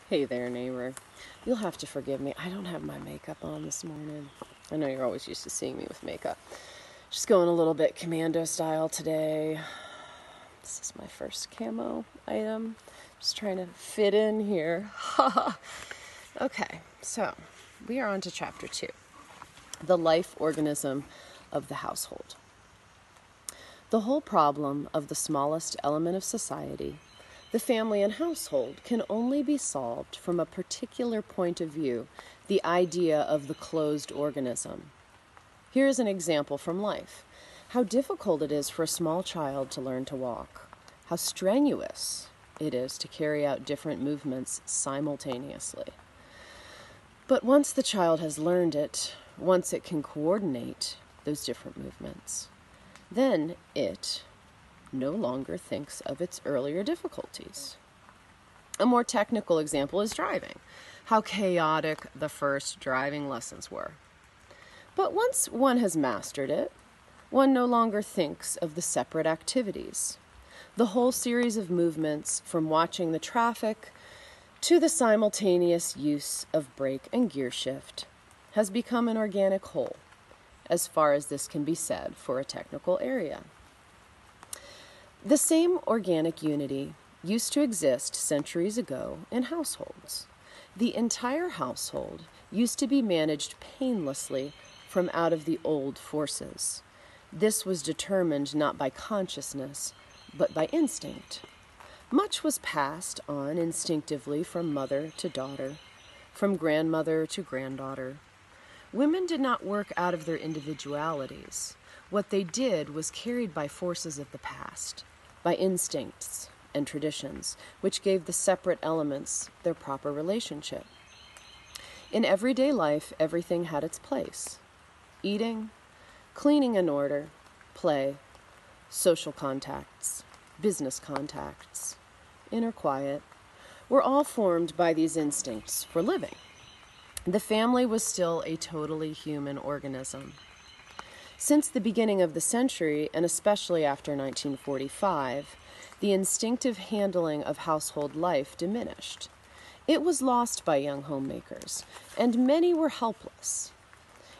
Hey there, neighbor. You'll have to forgive me. I don't have my makeup on this morning. I know you're always used to seeing me with makeup. Just going a little bit commando style today. This is my first camo item. Just trying to fit in here. Okay, so we are on to chapter 2. The life organism of the household. The whole problem of the smallest element of society, the family and household, can only be solved from a particular point of view, the idea of the closed organism. Here is an example from life. How difficult it is for a small child to learn to walk. How strenuous it is to carry out different movements simultaneously. But once the child has learned it, once it can coordinate those different movements, then it no longer thinks of its earlier difficulties. A more technical example is driving. How chaotic the first driving lessons were. But once one has mastered it, one no longer thinks of the separate activities. The whole series of movements, from watching the traffic to the simultaneous use of brake and gear shift, has become an organic whole, as far as this can be said for a technical area. The same organic unity used to exist centuries ago in households. The entire household used to be managed painlessly from out of the old forces. This was determined not by consciousness, but by instinct. Much was passed on instinctively from mother to daughter, from grandmother to granddaughter. Women did not work out of their individualities. What they did was carried by forces of the past, by instincts and traditions, which gave the separate elements their proper relationship. In everyday life, everything had its place. Eating, cleaning and order, play, social contacts, business contacts, inner quiet, were all formed by these instincts for living. The family was still a totally human organism. Since the beginning of the century, and especially after 1945, the instinctive handling of household life diminished. It was lost by young homemakers, and many were helpless.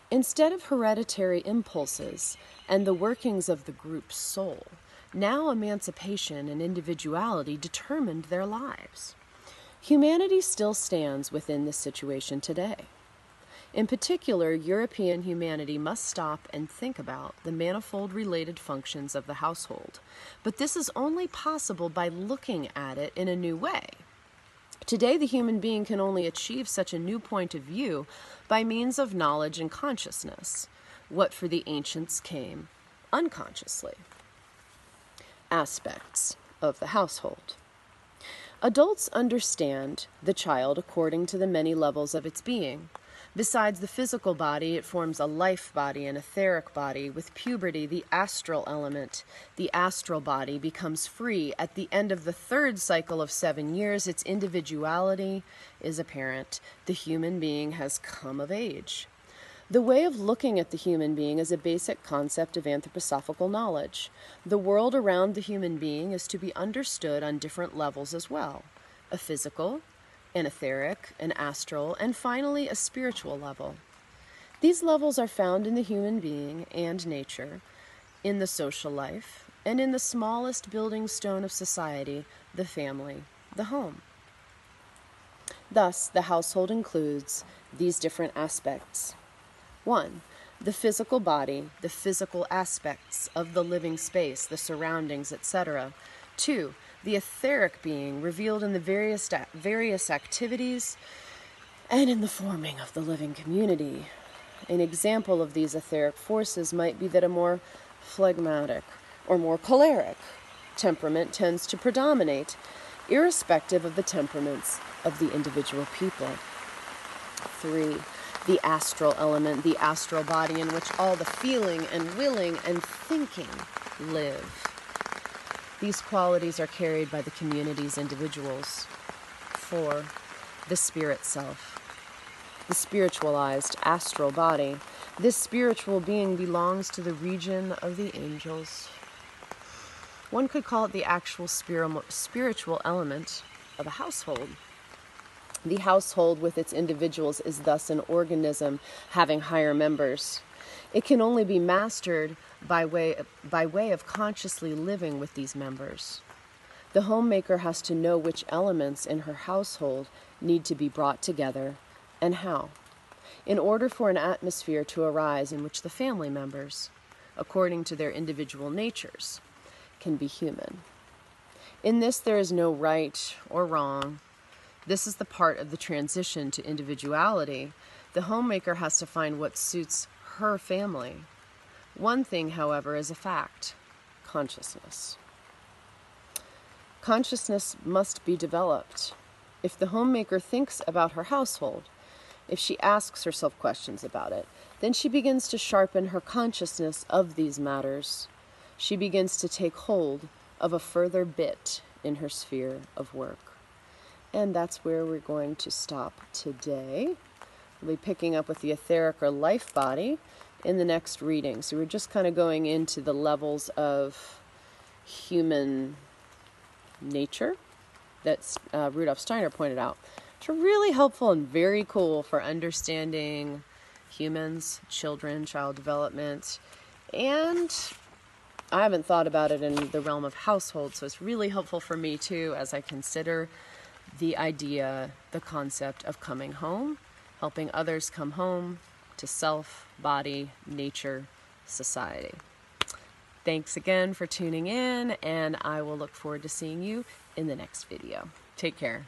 Instead of hereditary impulses and the workings of the group's soul, now emancipation and individuality determined their lives. Humanity still stands within this situation today. In particular, European humanity must stop and think about the manifold related functions of the household, but this is only possible by looking at it in a new way. Today, the human being can only achieve such a new point of view by means of knowledge and consciousness, what for the ancients came unconsciously. Aspects of the household. Adults understand the child according to the many levels of its being. Besides the physical body, it forms a life body, an etheric body. With puberty, the astral element, the astral body, becomes free. At the end of the third cycle of 7 years, its individuality is apparent. The human being has come of age. The way of looking at the human being is a basic concept of anthroposophical knowledge. The world around the human being is to be understood on different levels as well: a physical, an etheric, an astral, and finally a spiritual level. These levels are found in the human being and nature, in the social life, and in the smallest building stone of society, the family, the home. Thus, the household includes these different aspects. 1. The physical body, the physical aspects of the living space, the surroundings, etc. 2. The etheric being revealed in the various activities and in the forming of the living community. An example of these etheric forces might be that a more phlegmatic or more choleric temperament tends to predominate, irrespective of the temperaments of the individual people. 3. The astral element, the astral body in which all the feeling and willing and thinking live. These qualities are carried by the community's individuals. 4. The spirit self, the spiritualized astral body. This spiritual being belongs to the region of the angels. One could call it the actual spiritual element of a household. The household with its individuals is thus an organism having higher members. It can only be mastered by way of consciously living with these members. The homemaker has to know which elements in her household need to be brought together and how, in order for an atmosphere to arise in which the family members, according to their individual natures, can be human. In this, there is no right or wrong. This is the part of the transition to individuality. The homemaker has to find what suits her family. One thing, however, is a fact: consciousness. Consciousness must be developed. If the homemaker thinks about her household, if she asks herself questions about it, then she begins to sharpen her consciousness of these matters. She begins to take hold of a further bit in her sphere of work. And that's where we're going to stop today. We'll be picking up with the etheric or life body in the next reading. So we're just kind of going into the levels of human nature that Rudolf Steiner pointed out, which are really helpful and very cool for understanding humans, children, child development, and I haven't thought about it in the realm of household, so it's really helpful for me too as I consider the idea, the concept of coming home, helping others come home to self, body, nature, society. Thanks again for tuning in, and I will look forward to seeing you in the next video. Take care.